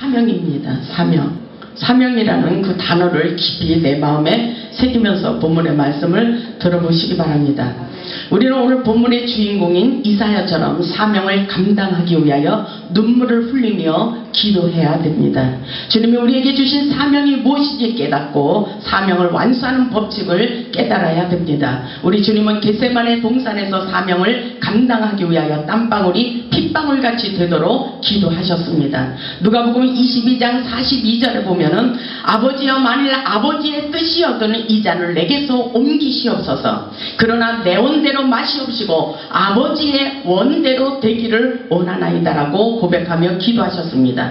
사명입니다. 사명이라는 그 단어를 깊이 내 마음에 새기면서 본문의 말씀을 들어보시기 바랍니다. 우리는 오늘 본문의 주인공인 이사야처럼 사명을 감당하기 위하여 눈물을 흘리며 기도해야 됩니다. 주님이 우리에게 주신 사명이 무엇인지 깨닫고 사명을 완수하는 법칙을 깨달아야 됩니다. 우리 주님은 겟세마네 동산에서 사명을 감당하기 위하여 땀방울이 핏방울같이 되도록 기도하셨습니다. 누가복음 22장 42절에 보면은 아버지여, 만일 아버지의 뜻이었던 이 잔을 내게서 옮기시옵소서. 그러나 내 원대로 마시옵시고 아버지의 원대로 되기를 원하나이다라고 고백하며 기도하셨습니다.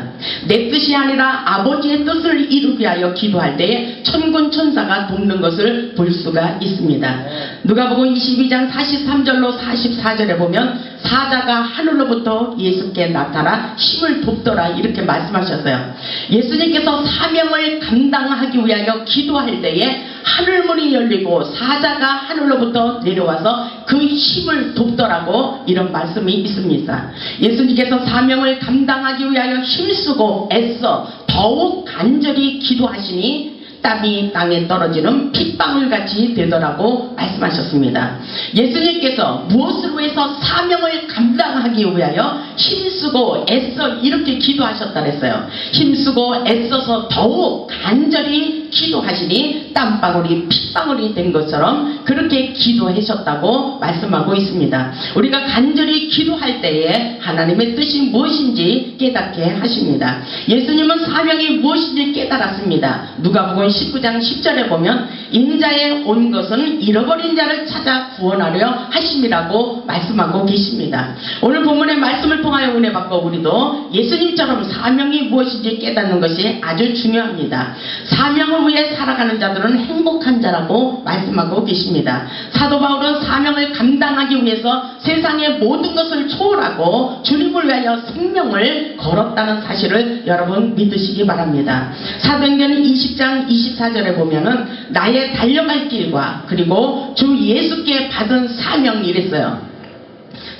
내 뜻이 아니라 아버지의 뜻을 이루기 위하여 기도할 때에 천군 천사가 돕는 것을 볼 수가 있습니다. 누가복음 22장 43절로 44절에 보면 사자가 하늘로부터 예수께 나타나 힘을 돕더라 이렇게 말씀하셨어요. 예수님께서 사명을 감당하기 위하여 기도할 때에 하늘문이 열리고 사자가 하늘로부터 내려와서 그 힘을 돕더라고 이런 말씀이 있습니다. 예수님께서 사명을 감당하기 위하여 힘쓰고 애써 더욱 간절히 기도하시니 땀이 땅에 떨어지는 핏방울같이 되더라고 말씀하셨습니다. 예수님께서 무엇으로 해서 사명을 감당하기 위하여 힘쓰고 애써 이렇게 기도하셨다 그랬어요. 힘쓰고 애써서 더욱 간절히 기도하시니 땀방울이 핏방울이 된 것처럼 그렇게 기도하셨다고 말씀하고 있습니다. 우리가 간절히 기도할 때에 하나님의 뜻이 무엇인지 깨닫게 하십니다. 예수님은 사명이 무엇인지 깨달았습니다. 누가복음 19장 10절에 보면 인자에 온 것은 잃어버린 자를 찾아 구원하려 하심이라고 말씀하고 계십니다. 오늘 본문의 말씀을 통하여 은혜 받고 우리도 예수님처럼 사명이 무엇인지 깨닫는 것이 아주 중요합니다. 사명을 위해 살아가는 자들은 행복한 자라고 말씀하고 계십니다. 사도 바울은 사명을 감당하기 위해서 세상의 모든 것을 초월하고 주님을 위하여 생명을 걸었다는 사실을 여러분 믿으시기 바랍니다. 사도행전 20장 24절에 보면은 나의 달려갈 길과 그리고 주 예수께 받은 사명 이랬어요.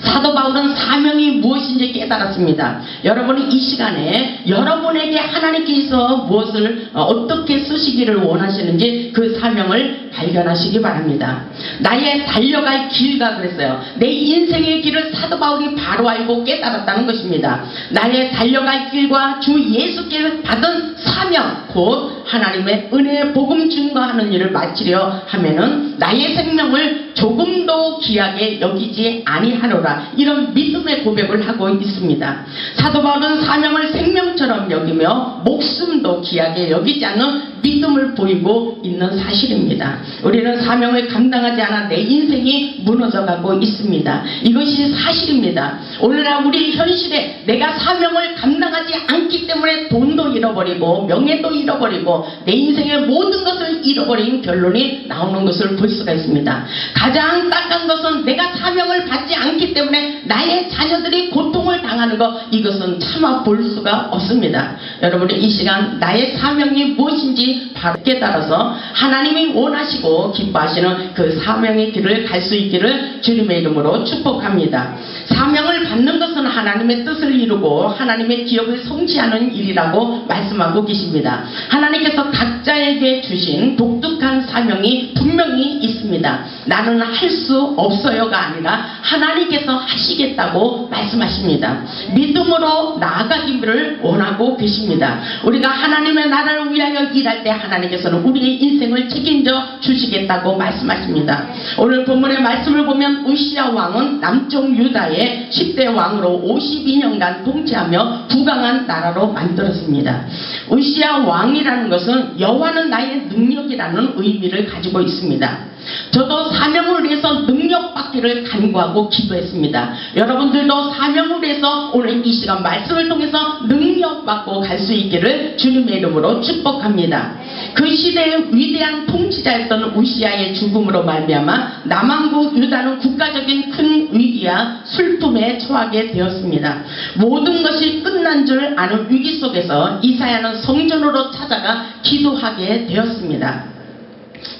사도 바울은 사명이 무엇인지 깨달았습니다. 여러분이 이 시간에 여러분에게 하나님께서 무엇을 어떻게 쓰시기를 원하시는지 그 사명을 발견하시기 바랍니다. 나의 달려갈 길과 그랬어요. 내 인생의 길을 사도 바울이 바로 알고 깨달았다는 것입니다. 나의 달려갈 길과 주 예수께 받은 사명 곧 하나님의 은혜의 복음 증거하는 일을 마치려 하면은 나의 생명을 조금도 귀하게 여기지 아니하노라 이런 믿음의 고백을 하고 있습니다. 사도 바울은 사명을 생명처럼 여기며 목숨도 귀하게 여기지 않는 믿음을 보이고 있는 사실입니다. 우리는 사명을 감당하지 않아 내 인생이 무너져가고 있습니다. 이것이 사실입니다. 오늘날 우리 현실에 내가 사명을 감당하지 않기 때문에 돈도 잃어버리고 명예도 잃어버리고 내 인생의 모든 것을 잃어버린 결론이 나오는 것을 볼 수가 있습니다. 가장 딱한 것은 내가 사명을 받지 않기 때문에 나의 자녀들이 고통을 당하는 것 이것은 차마 볼 수가 없습니다. 여러분이 이 시간 나의 사명이 무엇인지 바로 깨달아서 하나님이 원하시고 기뻐하시는 그 사명의 길을 갈 수 있기를 주님의 이름으로 축복합니다. 사명을 받는 것은 하나님의 뜻을 이루고 하나님의 기업을 성취하는 일이라고 말씀하고 계십니다. 하나님께서 각자에게 주신 독특한 사명이 분명히 있습니다. 나는 할 수 없어요가 아니라 하나님께서 하시겠다고 말씀하십니다. 믿음으로 나아가기를 원하고 계십니다. 우리가 하나님의 나라를 위하여 일할 때 하나님께서는 우리의 인생을 책임져 주시겠다고 말씀하십니다. 오늘 본문의 말씀을 보면 우시야 왕은 남쪽 유다의 10대 왕으로 52년간 통치하며 부강한 나라로 만들었습니다. 우시야 왕이라는 것은 여호와는 나의 능력이라는 의미를 가지고 있습니다. 저도 사명을 위해서 능력받기를 간구하고 기도했습니다. 여러분들도 사명을 위해서 오늘 이 시간 말씀을 통해서 능력받고 갈 수 있기를 주님의 이름으로 축복합니다. 그 시대의 위대한 통치자였던 우시야의 죽음으로 말미암아 남왕국 유다는 국가적인 큰 위기와 슬픔에 처하게 되었습니다. 모든 것이 끝난 줄 아는 위기 속에서 이사야는 성전으로 찾아가 기도하게 되었습니다.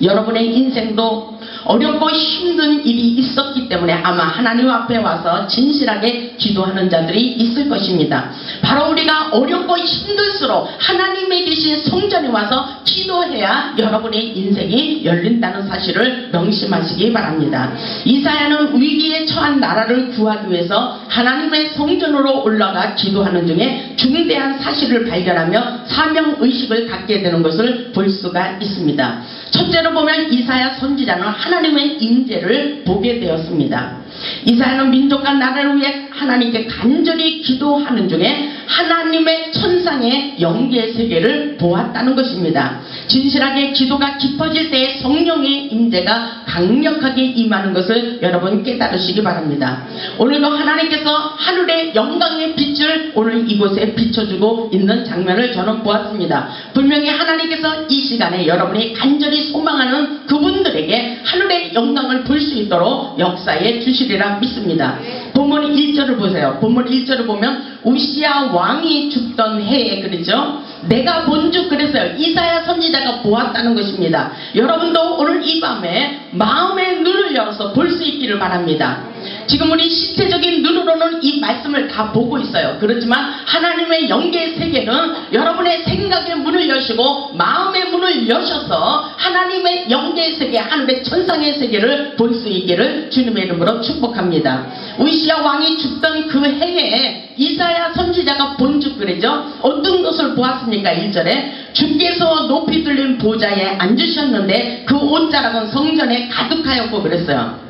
여러분의 인생도 어렵고 힘든 일이 있었기 때문에 아마 하나님 앞에 와서 진실하게 기도하는 자들이 있을 것입니다. 바로 우리가 어렵고 힘들수록 하나님의 계신 성전에 와서 기도해야 여러분의 인생이 열린다는 사실을 명심하시기 바랍니다. 이사야는 위기에 처한 나라를 구하기 위해서 하나님의 성전으로 올라가 기도하는 중에 중대한 사실을 발견하며 사명의식을 갖게 되는 것을 볼 수가 있습니다. 첫째로 보면 이사야 선지자는 하나님의 임재를 보게 되었습니다. 이사야는 민족과 나라를 위해 하나님께 간절히 기도하는 중에 하나님의 천상의 영계의 세계를 보았다는 것입니다. 진실하게 기도가 깊어질 때 성령의 임재가 강력하게 임하는 것을 여러분 깨달으시기 바랍니다. 오늘도 하나님께서 하늘의 영광의 빛을 오늘 이곳에 비춰주고 있는 장면을 저는 보았습니다. 분명히 하나님께서 이 시간에 여러분이 간절히 소망하는 그분들에게 하늘의 영광을 볼 수 있도록 역사해 주시리라 믿습니다. 본문 1절을 보세요. 본문 1절을 보면 우시야 왕이 죽던 해에 그러죠. 내가 본즉 그랬어요. 이사야 선지자가 보았다는 것입니다. 여러분도 오늘 이 밤에 마음의 눈을 열어서 볼 수 있기를 바랍니다. 지금 우리 실체적인 눈으로는 이 말씀을 다 보고 있어요. 그렇지만 하나님의 영계의 세계는 여러분의 생각의 문을 여시고 마음의 문을 여셔서 하나님의 영계의 세계, 하늘의 천상의 세계를 볼 수 있기를 주님의 이름으로 축복합니다. 우시야 왕이 죽던 그 해에 이사야 선지자가 본즉 그랬죠. 어떤 것을 보았습니까? 1절에 주께서 높이 들린 보좌에 앉으셨는데 그 옷자락은 성전에 가득하였고 그랬어요.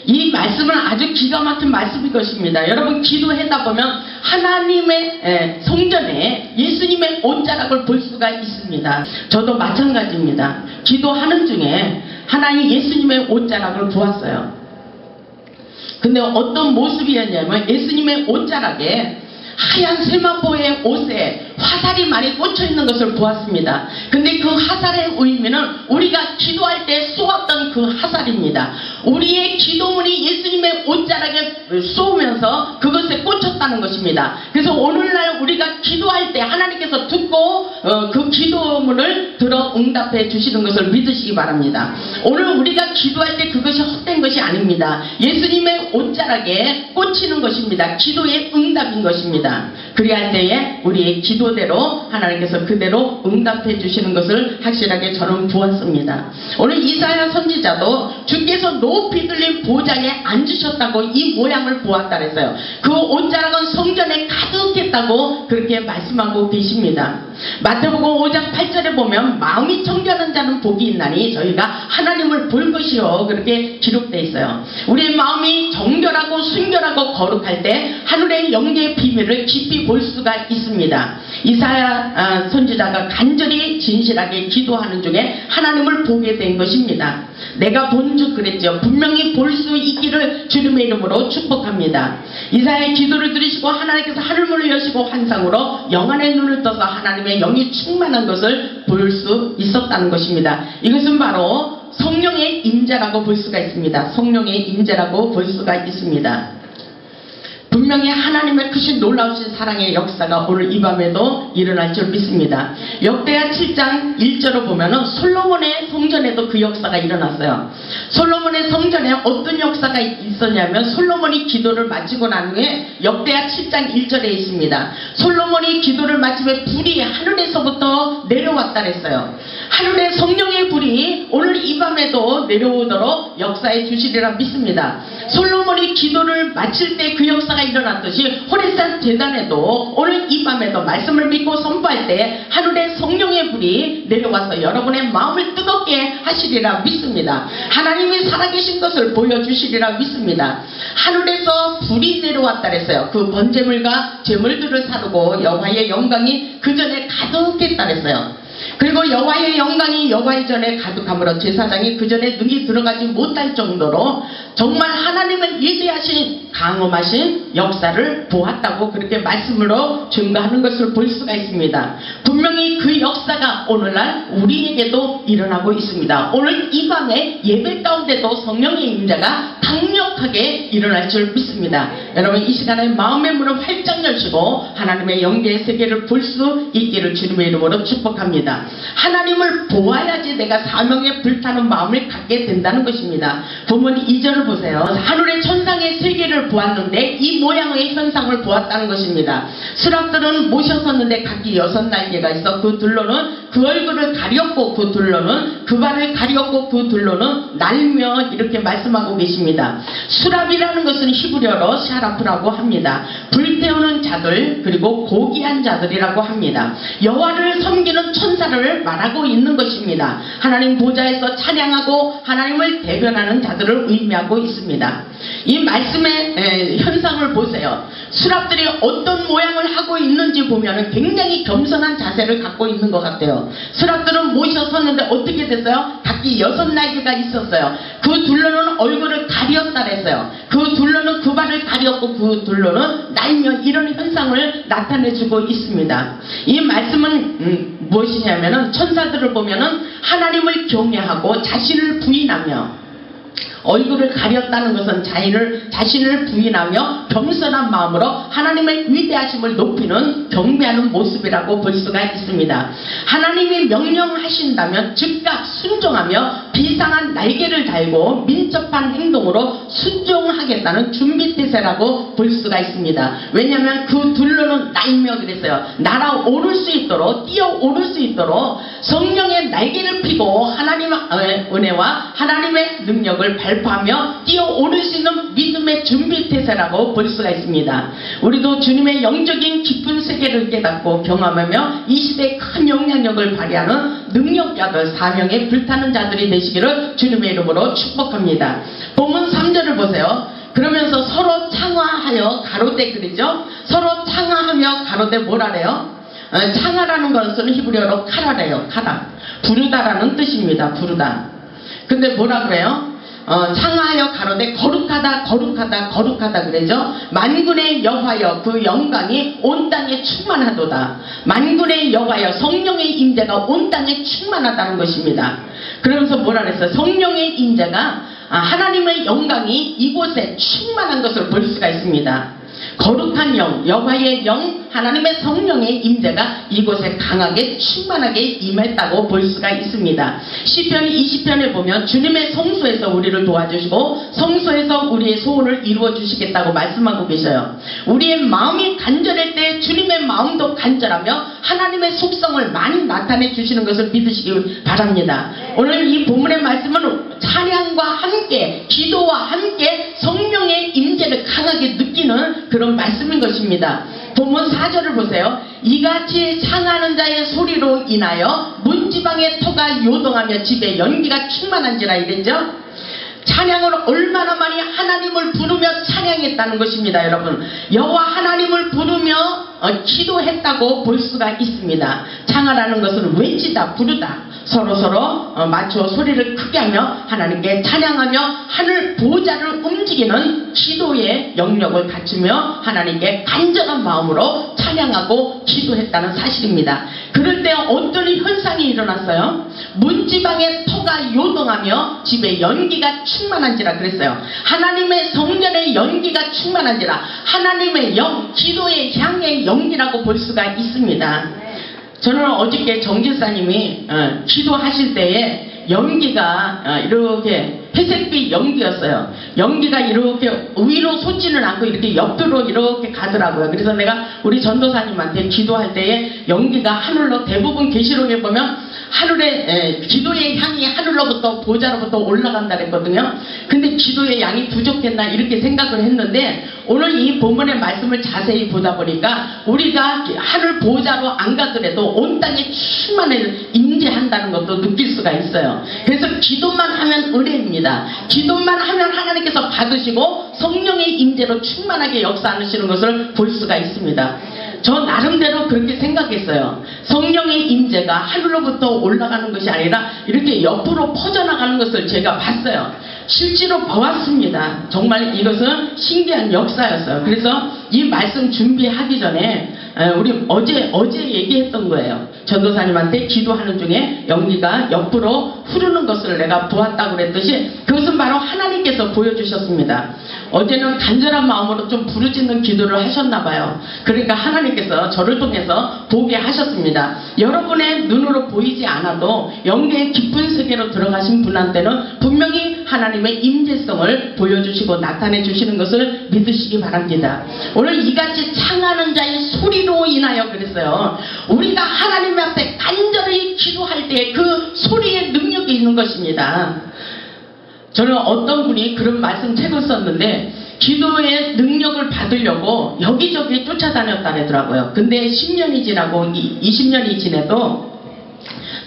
이 말씀은 아주 기가 막힌 말씀일 것입니다. 여러분 기도하다 보면 하나님의 성전에 예수님의 옷자락을 볼 수가 있습니다. 저도 마찬가지입니다. 기도하는 중에 하나님 예수님의 옷자락을 보았어요. 근데 어떤 모습이었냐면 예수님의 옷자락에 하얀 세마포의 옷에 화살이 많이 꽂혀 있는 것을 보았습니다. 근데 그 화살의 의미는 우리가 기도할 때 쏘았던 그 화살입니다. 우리의 기도문이 예수님의 옷자락에 쏘면서 그것에 꽂혔다는 것입니다. 그래서 오늘날 우리가 기도할 때 하나님께서 듣고 그 기도문을 들어 응답해 주시는 것을 믿으시기 바랍니다. 오늘 우리가 기도할 때 그것이 헛된 것이 아닙니다. 예수님의 옷자락에 꽂히는 것입니다. 기도의 응답인 것입니다. 그리할 때에 우리의 기도대로 하나님께서 그대로 응답해 주시는 것을 확실하게 저는 보았습니다. 오늘 이사야 선지자도 주께서 높이 들린 보좌에 앉으셨다고 이 모양을 보았다 그랬어요. 그 옷자락은 성전에 가득했다고 그렇게 말씀하고 계십니다. 마태복음 5장 8절에 보면 마음이 청결한 자는 복이 있나니 저희가 하나님을 볼 것이요 그렇게 기록되어 있어요. 우리의 마음이 정결하고 순결하고 거룩할 때 하늘의 영계의 비밀을 깊이 볼 수가 있습니다. 이사야 선지자가 간절히 진실하게 기도하는 중에 하나님을 보게 된 것입니다. 내가 본즉 그랬죠. 분명히 볼 수 있기를 주님의 이름으로 축복합니다. 이사야의 기도를 들으시고 하나님께서 하늘문을 여시고 환상으로 영안의 눈을 떠서 하나님의 영이 충만한 것을 볼 수 있었다는 것입니다. 이것은 바로 성령의 임재라고 볼 수가 있습니다. 성령의 임재라고 볼 수가 있습니다. 분명히 하나님의 크신 놀라우신 사랑의 역사가 오늘 이 밤에도 일어날 줄 믿습니다. 역대하 7장 1절을 보면은 솔로몬의 성전에도 그 역사가 일어났어요. 솔로몬의 성전에 어떤 역사가 있었냐면 솔로몬이 기도를 마치고 난 후에 역대하 7장 1절에 있습니다. 솔로몬이 기도를 마치면 불이 하늘에서부터 내려왔다 그랬어요. 하늘의 성령의 불이 오늘 이 밤에도 내려오도록 역사해 주시리라 믿습니다. 솔로몬이 기도를 마칠 때 그 역사가 일어났듯이 호레산 제단에도 오늘 이 밤에도 말씀을 믿고 선포할 때 하늘의 성령의 불이 내려와서 여러분의 마음을 뜨겁게 하시리라 믿습니다. 하나님이 살아계신 것을 보여주시리라 믿습니다. 하늘에서 불이 내려왔다 그랬어요. 그 번제물과 제물들을 사르고 여호와의 영광이 그 전에 가득했다 그랬어요. 그리고 여호와의 영광이 여호와의 전에 가득함으로 제사장이 그 전에 능히 들어가지 못할 정도로 정말 하나님의 위대하신 강엄하신 역사를 보았다고 그렇게 말씀으로 증거하는 것을 볼 수가 있습니다. 분명히 그 역사가 오늘날 우리에게도 일어나고 있습니다. 오늘 이 밤에 예배 가운데도 성령의 임재가 강력하게 일어날 줄 믿습니다. 여러분 이 시간에 마음의 문을 활짝 열시고 하나님의 영계의 세계를 볼 수 있기를 주님의 이름으로 축복합니다. 하나님을 보아야지 내가 사명에 불타는 마음을 갖게 된다는 것입니다. 본문 2절을 보세요. 하늘의 천상의 세계를 보았는데 이 모양의 현상을 보았다는 것입니다. 수락들은 모셔섰는데 각기 6날개가 있어 그 둘로는 그 얼굴을 가렸고 그 둘로는 그 발을 가렸고 그 둘로는 날며 이렇게 말씀하고 계십니다. 수랍이라는 것은 히브리어로 샤라프라고 합니다. 불태우는 자들 그리고 고귀한 자들이라고 합니다. 여호와를 섬기는 천사를 말하고 있는 것입니다. 하나님 보좌에서 찬양하고 하나님을 대변하는 자들을 의미하고 있습니다. 이 말씀의 현상을 보세요. 수랍들이 어떤 모양을 하고 있는지 보면 굉장히 겸손한 자세를 갖고 있는 것 같아요. 수랍들은 모셔섰는데 어떻게 됐어요? 각기 6날개가 있었어요. 그 둘로는 얼굴을 가렸다 했어요. 그 둘로는 그 발을 가렸고 그 둘로는 날며 이런 현상을 나타내주고 있습니다. 이 말씀은 무엇이냐면은 천사들을 보면은 하나님을 경외하고 자신을 부인하며 얼굴을 가렸다는 것은 자신을 부인하며 겸손한 마음으로 하나님의 위대하심을 높이는 경배하는 모습이라고 볼 수가 있습니다. 하나님이 명령하신다면 즉각 순종하며 비상한 날개를 달고 민첩한 행동으로 순종하겠다는 준비태세라고 볼 수가 있습니다. 왜냐하면 그 둘로는 날며 그랬어요. 날아오를 수 있도록 뛰어오를 수 있도록 성령의 날개를 펴고 하나님의 은혜와 하나님의 능력을 발파하며 뛰어오를 수 있는 믿음의 준비태세라고 볼 수가 있습니다. 우리도 주님의 영적인 깊은 세계를 깨닫고 경험하며 이 시대에 큰 영향력을 발휘하는 능력자들, 사명에 불타는 자들이 되시기를 주님의 이름으로 축복합니다. 본문 3절을 보세요. 그러면서 서로 창화하여 가로되 그러죠. 서로 창화하며 가로되 뭐라래요? 창화라는 것은 히브리어로 카라래요. 카라. 부르다라는 뜻입니다. 부르다. 근데 뭐라 그래요? 창하여 가로되 거룩하다 거룩하다 거룩하다 그러죠. 만군의 여호와여 그 영광이 온 땅에 충만하도다. 만군의 여호와여 성령의 임재가 온 땅에 충만하다는 것입니다. 그러면서 뭐라 그랬어요? 성령의 임재가 하나님의 영광이 이곳에 충만한 것을 볼 수가 있습니다. 거룩한 영, 여호와의 영, 하나님의 성령의 임재가 이곳에 강하게 충만하게 임했다고 볼 수가 있습니다. 시편 20편에 보면 주님의 성소에서 우리를 도와주시고 성소에서 우리의 소원을 이루어 주시겠다고 말씀하고 계셔요. 우리의 마음이 간절할 때 주님의 마음도 간절하며 하나님의 속성을 많이 나타내 주시는 것을 믿으시기 바랍니다. 오늘 이 본문의 말씀은 찬양과 함께 기도와 함께 성령의 임재를 강하게 느끼는 그런 말씀인 것입니다. 본문 4절을 보세요. 이같이 창하는 자의 소리로 인하여 문지방의 터가 요동하며 집에 연기가 충만한지라 이랬죠. 찬양을 얼마나 많이 하나님을 부르며 찬양했다는 것입니다. 여러분, 여호와 하나님을 부르며 기도했다고 볼 수가 있습니다. 창하라는 것은 외치다, 부르다, 서로서로 맞춰 소리를 크게 하며 하나님께 찬양하며 하늘 보좌를 움직이는 기도의 영역을 갖추며 하나님께 간절한 마음으로 찬양하고 기도했다는 사실입니다. 그럴 때 어떤 현상이 일어났어요? 문지방의 터가 요동하며 집에 연기가 충만한지라 그랬어요. 하나님의 성전의 연기가 충만한지라, 하나님의 영, 기도의 향의 연기라고 볼 수가 있습니다. 저는 어저께 정길사님이 기도하실 때에 연기가 이렇게 회색빛 연기였어요. 연기가 이렇게 위로 솟지는 않고 이렇게 옆으로 이렇게 가더라고요. 그래서 내가 우리 전도사님한테 기도할 때에 연기가 하늘로, 대부분 계시록에 보면 하늘에 기도의 향이 하늘로부터 보좌로부터 올라간다 그랬거든요. 근데 기도의 양이 부족했나 이렇게 생각을 했는데 오늘 이 본문의 말씀을 자세히 보다 보니까 우리가 하늘 보좌로 안 가더라도 온 땅에 충만히 임재한다는 것도 느낄 수가 있어요. 그래서 기도만 하면 은혜입니다. 기도만 하면 하나님께서 받으시고 성령의 임재로 충만하게 역사하시는 것을 볼 수가 있습니다. 저 나름대로 그렇게 생각했어요. 성령의 임재가 하늘로부터 올라가는 것이 아니라 이렇게 옆으로 퍼져나가는 것을 제가 봤어요. 실제로 보았습니다. 정말 이것은 신기한 역사였어요. 그래서 이 말씀 준비하기 전에 우리 어제 얘기했던 거예요. 전도사님한테 기도하는 중에 연기가 옆으로 흐르는 것을 내가 보았다고 그랬듯이 그것은 바로 하나님께서 보여주셨습니다. 어제는 간절한 마음으로 좀 부르짖는 기도를 하셨나 봐요. 그러니까 하나님께서 저를 통해서 보게 하셨습니다. 여러분의 눈으로 보이지 않아도 영계의 깊은 세계로 들어가신 분한테는 분명히 하나님의 임재성을 보여주시고 나타내 주시는 것을 믿으시기 바랍니다. 오늘 이같이 창하는 자의 소리로 인하여 그랬어요. 우리가 하나님 앞에 간절히 기도할 때 그 소리의 능력이 있는 것입니다. 저는 어떤 분이 그런 말씀 책을 썼는데 기도의 능력을 받으려고 여기저기 쫓아다녔다더라고요. 근데 10년이 지나고 20년이 지나도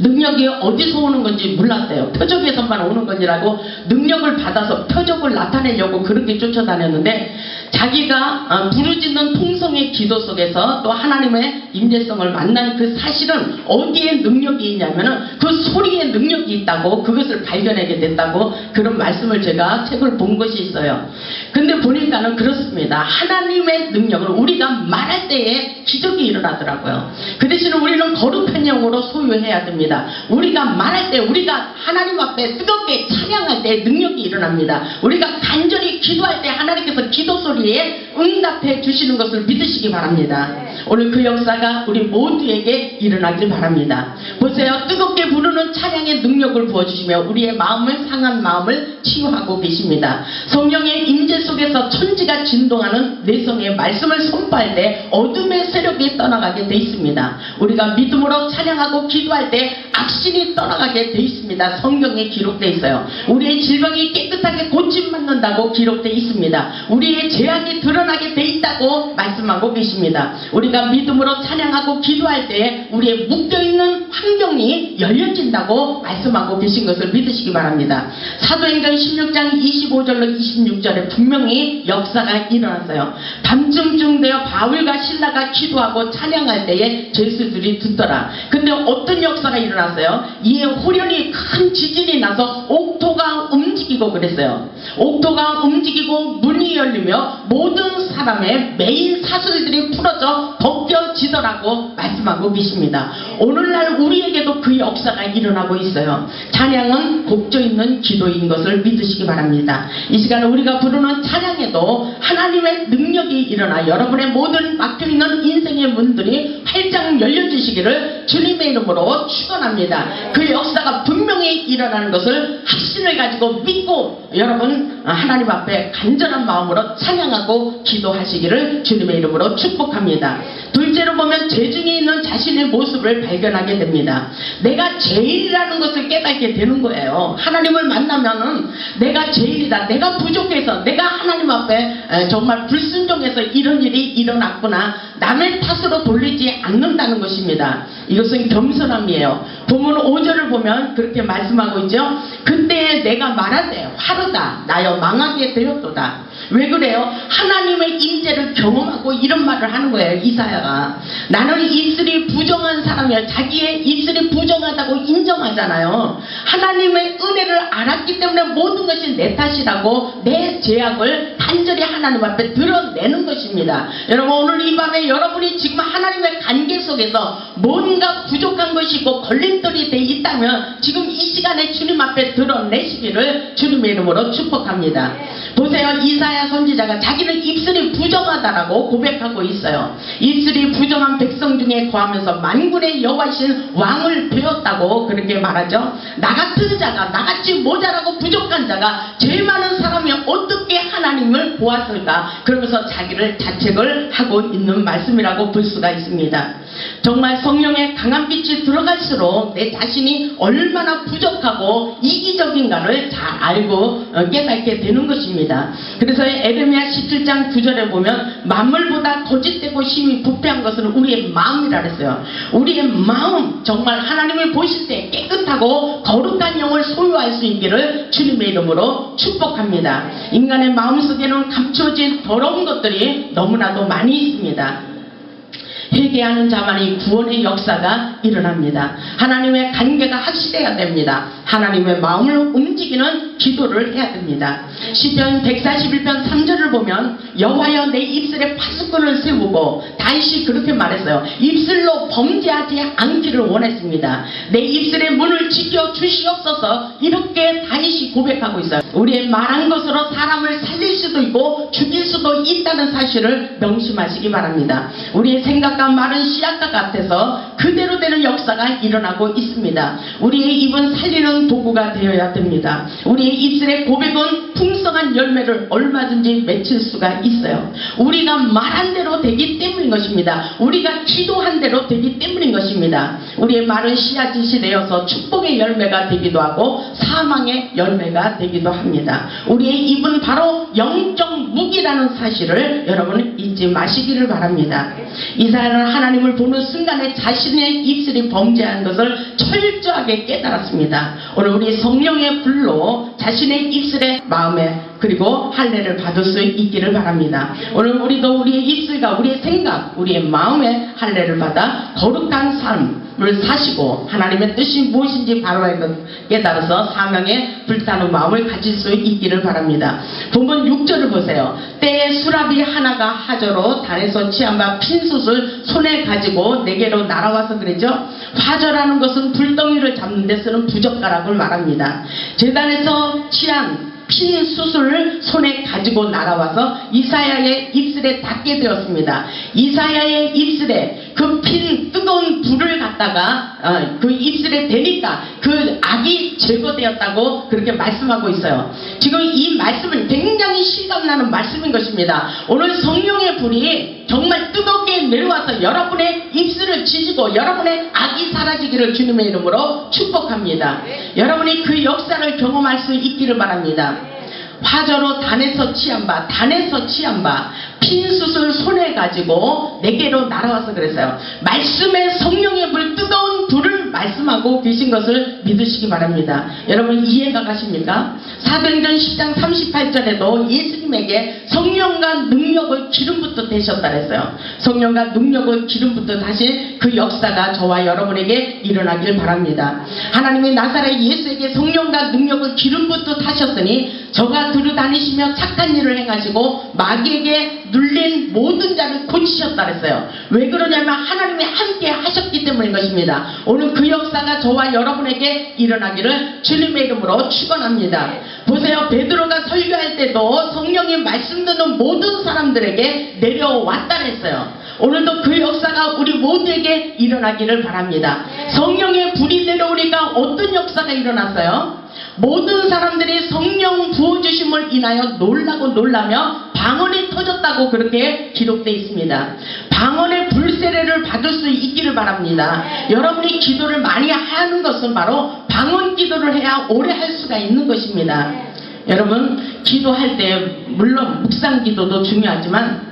능력이 어디서 오는 건지 몰랐어요. 표적에서만 오는 건지라고 능력을 받아서 표적을 나타내려고 그렇게 쫓아다녔는데 자기가 부르짖는 통성의 기도 속에서 또 하나님의 임재성을 만난 그 사실은 어디에 능력이 있냐면은 그 소리에 능력이 있다고 그것을 발견하게 됐다고 그런 말씀을 제가 책을 본 것이 있어요. 근데 보니까는 그렇습니다. 하나님의 능력을 우리가 말할 때에 기적이 일어나더라고요. 그 대신에 우리는 거룩한 영으로 소유해야 됩니다. 우리가 말할 때 우리가 하나님 앞에 뜨겁게 찬양할 때 능력이 일어납니다. 우리가 간절히 기도할 때 하나님께서 기도 소리에 응답해 주시는 것을 믿으시기 바랍니다. 오늘 그 역사가 우리 모두에게 일어나길 바랍니다. 보세요. 뜨겁게 부르는 찬양의 능력을 부어주시며 우리의 마음을 상한 마음을 치유하고 계십니다. 성령의 임재 속에서 천지가 진동하는 내성의 말씀을 선포할 때 어둠의 세력이 떠나가게 돼 있습니다. 우리가 믿음으로 찬양하고 기도할 때 악신이 떠나가게 돼 있습니다. 성경에 기록되어 있어요. 우리의 질병이 깨끗하게 고침받는다고 기록되어 있습니다. 우리의 죄악이 드러나게 돼 있다고 말씀하고 계십니다. 우리가 믿음으로 찬양하고 기도할 때 우리의 묶여있는 환경이 열려진다고 말씀하고 계신 것을 믿으시기 바랍니다. 사도행전 16장 25절로 26절에 분명히 역사가 일어났어요. 밤중쯤 되어 바울과 실라가 기도하고 찬양할 때에 죄수들이 듣더라. 근데 어떤 역사가 일어났어요? 이에 호련히 큰 지진이 나서 옥토가 움직이고 그랬어요. 옥토가 움직이고 문이 열리며 모든 사람의 메인 사슬들이 풀어져 벗겨지더라고 말씀하고 계십니다. 오늘날 우리에게도 그 역사가 일어나고 있어요. 찬양은 곡조 있는 기도인 것을 믿으시기 바랍니다. 이 시간에 우리가 부르는 찬양에도 하나님의 능력이 일어나 여러분의 모든 막혀있는 인생의 문들이 활짝 열려주시기를 주님의 이름으로 축원합니다. 그 역사가 분명히 일어나는 것을 확신을 가지고 믿고 여러분 하나님 앞에 간절한 마음으로 찬양하고 기도하시기를 주님의 이름으로 축복합니다. 둘째로 보면 죄 중에 있는 자신의 모습을 발견하게 됩니다. 내가 죄인이라는 것을 깨닫게 되는 거예요. 하나님을 만나면은 내가 죄인이다. 내가 부족해서 내가 하나님 앞에 정말 불순종해서 이런 일이 일어났구나. 남의 탓으로 돌리지 않는다는 것입니다. 이것은 겸손함이에요. 본문 5절을 보면 그렇게 말씀하고 있죠. 그때 내가 말하되 화르다 나여 망하게 되었도다. 왜 그래요? 하나님의 임재를 경험하고 이런 말을 하는 거예요. 이사야가. 나는 입술이 부정한 사람이야. 자기의 입술이 부정하다고 인정하잖아요. 하나님의 은혜를 알았기 때문에 모든 것이 내 탓이라고 내 죄악을 간절히 하나님 앞에 드러내는 것입니다. 여러분 오늘 이 밤에 여러분이 지금 하나님의 관계 속에서 뭔가 부족한 것이 있고 걸림돌이 돼 있다면 지금 이 시간에 주님 앞에 드러내시기를 주님의 이름으로 축복합니다. 보세요. 이사야 선지자가 자기는 입술이 부정하다라고 고백하고 있어요. 입술이 부정한 백성 중에 거하면서 만군의 여호와이신 왕을 배웠다고 그렇게 말하죠. 나 같은 자가 나같이 모자라고 부족한 자가 죄 많은 사람이 어떻게 하나님을 보았을까 그러면서 자기를 자책을 하고 있는 말씀이라고 볼 수가 있습니다. 정말 성령의 강한 빛이 들어갈수록 내 자신이 얼마나 부족하고 이기적인가를 잘 알고 깨닫게 되는 것입니다. 그래서 에레미야 17장 9절에 보면 만물보다 거짓되고 심히 부패한 것은 우리의 마음이라 그랬어요. 우리의 마음 정말 하나님을 보실 때 깨끗하고 거룩한 영을 소유할 수 있기를 주님의 이름으로 축복합니다. 인간의 마음속에는 감춰진 더러운 것들이 너무나도 많이 있습니다. 회개하는 자만이 구원의 역사가 일어납니다. 하나님의 관계가 확실해야 됩니다. 하나님의 마음을 움직이는 기도를 해야 됩니다. 시편 141편 3절을 보면 여호와여 내 입술에 파수꾼을 세우고 다윗이 그렇게 말했어요. 입술로 범죄하지 않기를 원했습니다. 내 입술의 문을 지켜 주시옵소서. 이렇게 다윗이 고백하고 있어요. 우리의 말한 것으로 사람을 살릴 수도 있고 죽일 수도 있다는 사실을 명심하시기 바랍니다. 우리의 생각과 말은 씨앗과 같아서 그대로 되는 역사가 일어나고 있습니다. 우리의 입은 살리는 도구가 되어야 됩니다. 우리의 입술의 고백은 풍성한 열매를 얼마든지 맺힐 수가 있어요. 우리가 말한 대로 되기 때문인 것입니다. 우리가 기도한 대로 되기 때문인 것입니다. 우리의 말은 씨앗이 되어서 축복의 열매가 되기도 하고 사망의 열매가 되기도 합니다. 우리의 입은 바로 영적 무기라는 사실을 여러분 잊지 마시기를 바랍니다. 이사야는 하나님을 보는 순간에 자신의 입술이 범죄한 것을 철저하게 깨달았습니다. 오늘 우리 성령의 불로 자신의 입술에 마음에 그리고 할례를 받을 수 있기를 바랍니다. 오늘 우리도 우리의 입술과 우리의 생각, 우리의 마음에 할례를 받아 거룩한 삶을 사시고 하나님의 뜻이 무엇인지 바로 깨달아서 사명에 불타는 마음을 가질 수 있기를 바랍니다. 본문 6절을 보세요. 때에 수라비 하나가 하저로 단에서 취한 바 핀숯을 손에 가지고 내게로 날아와서 그랬죠. 화저라는 것은 불덩이를 잡는 데 쓰는 부젓가락을 말합니다. 제단에서 취한 핀 숯을 손에 가지고 날아와서 이사야의 입술에 닿게 되었습니다. 이사야의 입술에 그 핀 뜨거운 불을 갖다가 그 입술에 대니까 그 악이 제거되었다고 그렇게 말씀하고 있어요. 지금 이 말씀은 굉장히 실감나는 말씀인 것입니다. 오늘 성령의 불이 정말 뜨겁게 내려와서 여러분의 입술을 지지고 여러분의 악이 사라지기를 주님의 이름으로 축복합니다. 여러분이 그 역사를 경험할 수 있기를 바랍니다. 화저로 단에서 취한 바 핀숯을 손에 가지고 내게로 날아와서 그랬어요. 말씀의 성령의 불, 뜨거운 불을 말씀하고 계신 것을 믿으시기 바랍니다. 여러분 이해가 가십니까? 사도행전 10장 38절에도 예수님에게 성령과 능력을 기름부터 되셨다 그랬어요. 성령과 능력을 기름부터 다시 그 역사가 저와 여러분에게 일어나길 바랍니다. 하나님이 나사렛 예수에게 성령과 능력을 기름부터 타셨으니 저가 두루 다니시며 착한 일을 행하시고 마귀에게 눌린 모든 자를 고치셨다 그랬어요. 왜 그러냐면 하나님이 함께 하셨기 때문인 것입니다. 오늘 그 역사가 저와 여러분에게 일어나기를 주님의 이름으로 축원합니다. 보세요. 베드로가 설교할 때도 성령이 말씀 듣는 모든 사람들에게 내려왔다 그랬어요. 오늘도 그 역사가 우리 모두에게 일어나기를 바랍니다. 성령의 불이 내려오니까 어떤 역사가 일어났어요? 모든 사람들이 성령 부어주심을 인하여 놀라며 방언이 터졌다고 그렇게 기록되어 있습니다. 방언의 불세례를 받을 수 있기를 바랍니다. 여러분이 기도를 많이 하는 것은 바로 방언 기도를 해야 오래 할 수가 있는 것입니다. 여러분 기도할 때 물론 묵상 기도도 중요하지만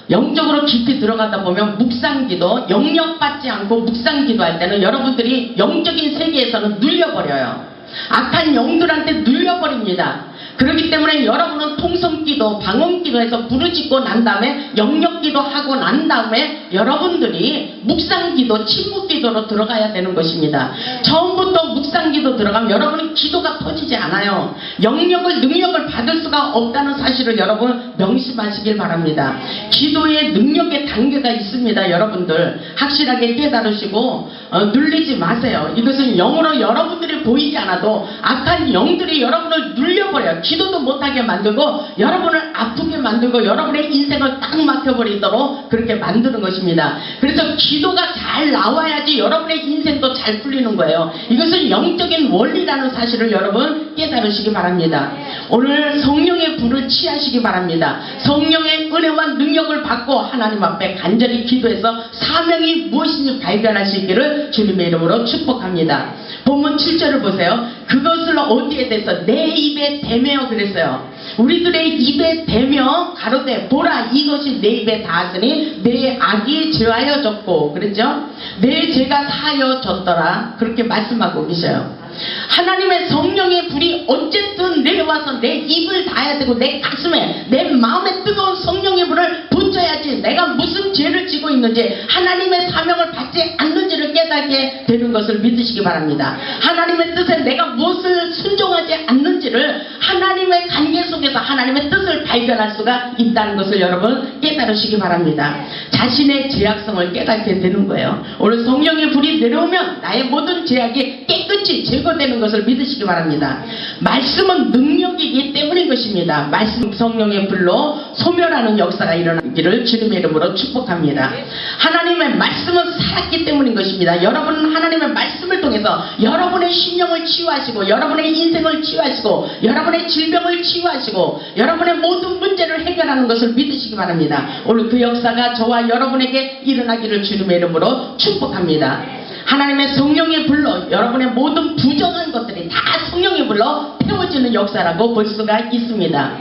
영적으로 깊이 들어가다 보면 묵상기도 영역받지 않고 묵상기도 할 때는 여러분들이 영적인 세계에서는 눌려버려요. 악한 영들한테 눌려버립니다. 그렇기 때문에 여러분은 통성기도 방언기도에서 부르짖고 난 다음에 영역기도 하고 난 다음에 여러분들이 묵상기도 침묵기도로 들어가야 되는 것입니다. 처음부터 묵상기도 들어가면 여러분은 기도가 터지지 않아요. 영역을 능력을 받을 수가 없다는 사실을 여러분 명심하시길 바랍니다. 기도의 능력의 단계가 있습니다. 여러분들 확실하게 깨달으시고 눌리지 마세요. 이것은 영으로 여러분들이 보이지 않아도 악한 영들이 여러분을 눌려버려요. 기도도 못하게 만들고 여러분을 아프게 만들고 여러분의 인생을 딱 막혀버리도록 그렇게 만드는 것입니다. 그래서 기도가 잘 나와야지 여러분의 인생도 잘 풀리는 거예요. 이것은 영적인 원리라는 사실을 여러분 깨달으시기 바랍니다. 오늘 성령의 불을 취하시기 바랍니다. 성령의 은혜와 능력을 받고 하나님 앞에 간절히 기도해서 사명이 무엇인지 발견하시기를 주님의 이름으로 축복합니다. 본문 7절을 보세요. 그것을 어디에 대해서 내 입에 대매어 그랬어요. 우리들의 입에 대며 가로되 보라 이것이 내 입에 닿았으니 내 악이 제하여졌고 그랬죠? 내 죄가 사하여졌더라 그렇게 말씀하고 계셔요. 하나님의 성령의 불이 어쨌든 내려와서 내 입을 닿아야 되고 내 가슴에 내 마음에 뜨거운 성령의 불을 붙여야지 내가 무슨 죄를 지고 있는지 하나님의 사명을 받지 않는지를 깨닫게 되는 것을 믿으시기 바랍니다. 하나님의 뜻에 내가 무엇을 순종하지 않는지를 하나님의 관계 속에서 하나님의 뜻을 발견할 수가 있다는 것을 여러분 깨달으시기 바랍니다. 자신의 죄악성을 깨닫게 되는 거예요. 오늘 성령의 불이 내려오면 나의 모든 죄악이 깨끗이 제거되는 것을 믿으시기 바랍니다. 말씀은 능력이기 때문인 것입니다. 말씀 성령의 불로 소멸하는 역사가 일어나기를 주님의 이름으로 축복합니다. 하나님의 말씀은 살았기 때문인 것입니다. 여러분은 하나님의 말씀을 통해서 여러분의 심령을 치유하시고 여러분의 인생을 치유하시고 여러분의 질병을 치유하시고 여러분의 모든 문제를 해결하는 것을 믿으시기 바랍니다. 오늘 그 역사가 저와 여러분에게 일어나기를 주님의 이름으로 축복합니다. 하나님의 성령의 불로 여러분의 모든 부정한 것들이 다 성령의 불로 태워지는 역사라고 볼 수가 있습니다.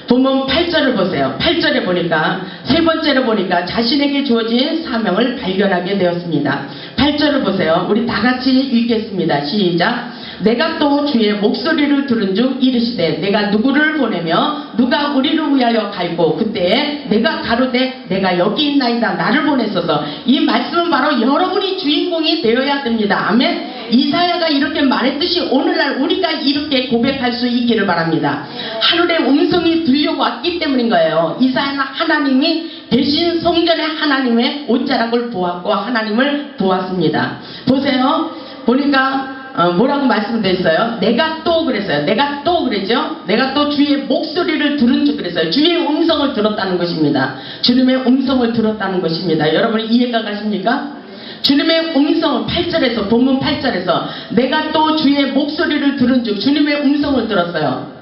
본문 8절을 보세요. 8절에 보니까 세 번째로 보니까 자신에게 주어진 사명을 발견하게 되었습니다. 8절을 보세요. 우리 다 같이 읽겠습니다. 시작. 내가 또 주의 목소리를 들은 중 이르시되 내가 누구를 보내며 누가 우리를 위하여 갈고 그때에 내가 가로되 내가 여기 있나이다 나를 보냈어서 이 말씀은 바로 여러분이 주인공이 되어야 됩니다. 아멘. 이사야가 이렇게 말했듯이 오늘날 우리가 이렇게 고백할 수 있기를 바랍니다. 하늘의 음성이 들려왔기 때문인 거예요. 이사야는 하나님이 대신 성전에 하나님의 옷자락을 보았고 하나님을 보았습니다. 보세요. 보니까 뭐라고 말씀드렸어요? 내가 또 그랬어요. 내가 또 그랬죠? 내가 또 주의 목소리를 들은 줄 그랬어요. 주의 음성을 들었다는 것입니다. 주님의 음성을 들었다는 것입니다. 여러분 이해가 가십니까? 주님의 음성을 8절에서 본문 8절에서 내가 또 주의 목소리를 들은 줄 주님의 음성을 들었어요.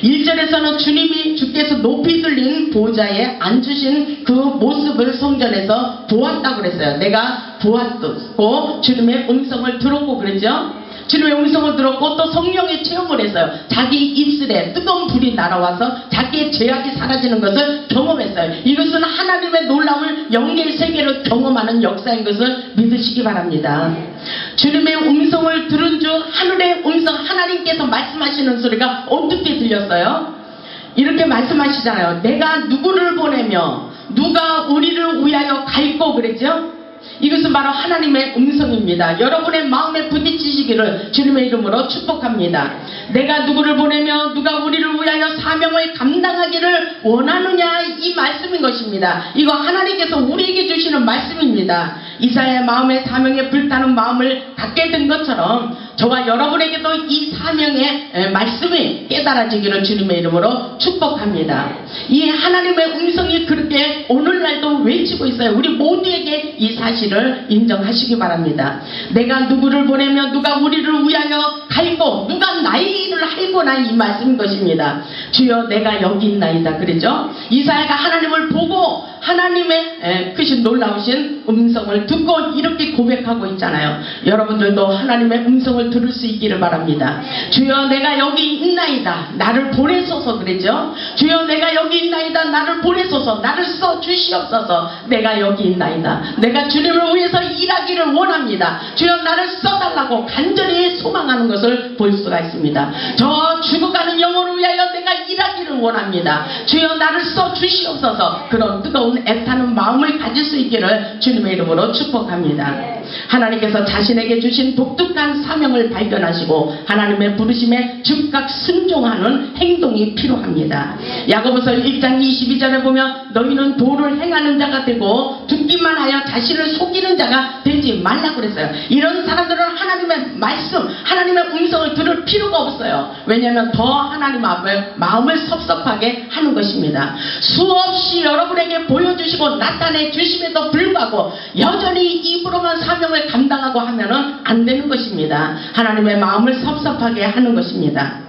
1절에서는 주께서 높이 들린 보좌에 앉으신 그 모습을 성전에서 보았다고 그랬어요. 내가 보았고 주님의 음성을 들었고 그랬죠. 주님의 음성을 들었고 또 성령의 체험을 했어요. 자기 입술에 뜨거운 불이 날아와서 자기의 죄악이 사라지는 것을 경험했어요. 이것은 하나님의 놀라운 영계의 세계를 경험하는 역사인 것을 믿으시기 바랍니다. 주님의 음성을 들은 중 하늘의 음성 하나님께서 말씀하시는 소리가 어떻게 들렸어요? 이렇게 말씀하시잖아요. 내가 누구를 보내며 누가 우리를 위하여 갈고 그랬죠? 이것은 바로 하나님의 음성입니다. 여러분의 마음에 부딪히시기를 주님의 이름으로 축복합니다. 내가 누구를 보내며 누가 우리를 위하여 사명을 감당하기를 원하느냐 이 말씀인 것입니다. 이거 하나님께서 우리에게 주시는 말씀입니다. 이사야의 마음에 사명에 불타는 마음을 갖게 된 것처럼 저와 여러분에게도 이 사명의 말씀이 깨달아지기를 주님의 이름으로 축복합니다. 이 하나님의 음성이 그렇게 오늘날도 외치고 있어요. 우리 모두에게 이 사실을 인정하시기 바랍니다. 내가 누구를 보내며 누가 우리를 위하여 갈고 누가 나의 일을 할고나 이 말씀인 것입니다. 주여 내가 여기 있나이다 그러죠. 이사야가 하나님을 보고 하나님의 크신 놀라우신 음성을 듣고 이렇게 고백하고 있잖아요. 여러분들도 하나님의 음성을 들을 수 있기를 바랍니다. 주여 내가 여기 있나이다 나를 보내소서 그랬죠. 주여 내가 여기 있나이다 나를 보내소서 나를 써 주시옵소서. 내가 여기 있나이다 내가 주님을 위해서 일하기를 원합니다. 주여 나를 써달라고 간절히 소망하는 것을 볼 수가 있습니다. 저 죽어가는 영혼을 위하여 내가 일하기를 원합니다. 주여 나를 써 주시옵소서. 그런 뜨거운 애타는 마음을 가질 수 있기를 주님의 이름으로 축복합니다. 하나님께서 자신에게 주신 독특한 사명을 발견하시고 하나님의 부르심에 즉각 순종하는 행동이 필요합니다. 야고보서 1장 22절에 보면 너희는 도를 행하는 자가 되고 듣기만 하여 자신을 속이는 자가 되지 말라고 그랬어요. 이런 사람들은 하나님의 말씀 하나님의 음성을 들을 필요가 없어요. 왜냐하면 더 하나님 앞에 마음을 섭섭하게 하는 것입니다. 수없이 여러분에게 보여주시고 나타내 주심에도 불구하고 여전히 입으로만 사명을 감당하고 하면은 안 되는 것입니다. 하나님의 마음을 섭섭하게 하는 것입니다.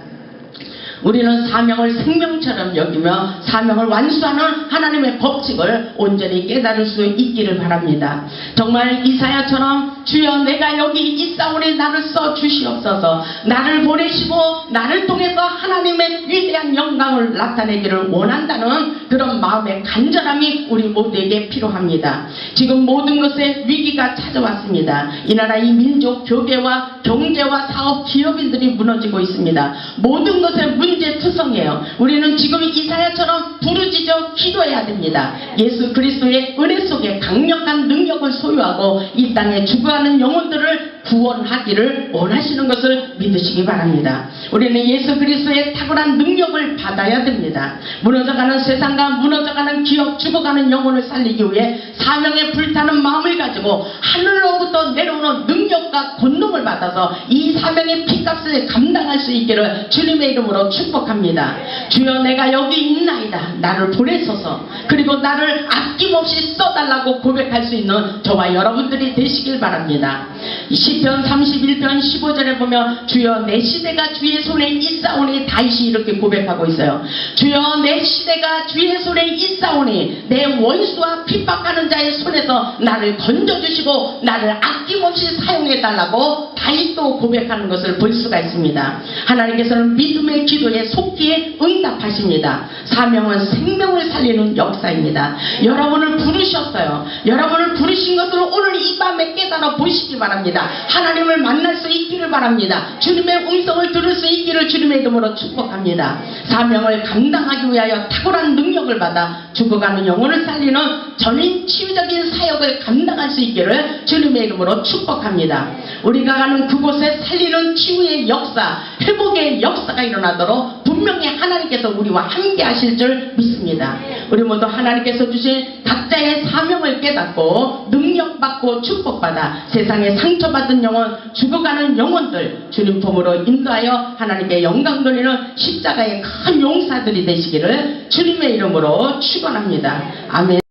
우리는 사명을 생명처럼 여기며 사명을 완수하는 하나님의 법칙을 온전히 깨달을 수 있기를 바랍니다. 정말 이사야처럼 주여 내가 여기 있사오니 나를 써 주시옵소서, 나를 보내시고 나를 통해서 하나님의 위대한 영광을 나타내기를 원한다는 그런 마음의 간절함이 우리 모두에게 필요합니다. 지금 모든 것에 위기가 찾아왔습니다. 이 나라 이 민족 교계와 경제와 사업 기업인들이 무너지고 있습니다. 모든 것에 문제투성이에요. 우리는 지금 이사야처럼 부르짖어 기도해야 됩니다. 예수 그리스도의 은혜 속에 강력한 능력을 소유하고 이 땅에 죽어가는 영혼들을 구원하기를 원하시는 것을 믿으시기 바랍니다. 우리는 예수 그리스도의 탁월한 능력을 받아야 됩니다. 무너져가는 세상과 무너져가는 기업, 죽어가는 영혼을 살리기 위해 사명에 불타는 마음을 가지고 하늘로부터 내려오는 능력과 권능을 받아서 이 사명의 피값을 감당할 수 있기를 주님의 이름으로 축복합니다. 주여 내가 여기 있나이다, 나를 보내소서. 그리고 나를 아낌없이 써달라고 고백할 수 있는 저와 여러분들이 되시길 바랍니다. 시편 31편 15절에 보면 주여 내 시대가 주의 손에 있사오니, 다윗이 이렇게 고백하고 있어요. 주여 내 시대가 주의 손에 있사오니 내 원수와 핍박하는 자의 손에서 나를 건져주시고 나를 아낌없이 사용해달라고 다윗도 고백하는 것을 볼 수가 있습니다. 하나님께서는 믿음의 기도에 속기에 응답하십니다. 사명은 생명을 살리는 역사입니다. 여러분을 부르셨어요. 여러분을 부르신 것을 오늘 이 밤에 깨달아 보시기 바랍니다. 하나님을 만날 수 있기를 바랍니다. 주님의 음성을 들을 수 있기를 주님의 이름으로 축복합니다. 사명을 감당하기 위하여 탁월한 능력을 받아 죽어가는 영혼을 살리는 전인 치유적인 사역을 감당할 수 있기를 주님의 이름으로 축복합니다. 우리가 가는 그곳에 살리는 치유의 역사, 회복의 역사가 일어나도록 분명히 하나님께서 우리와 함께 하실 줄 믿습니다. 우리 모두 하나님께서 주신 각자의 사명을 깨닫고 능력받고 축복받아 세상에 상처받은 영혼, 죽어가는 영혼들 주님 품으로 인도하여 하나님께 영광 돌리는 십자가의 큰 용사들이 되시기를 주님의 이름으로 축원합니다. 아멘.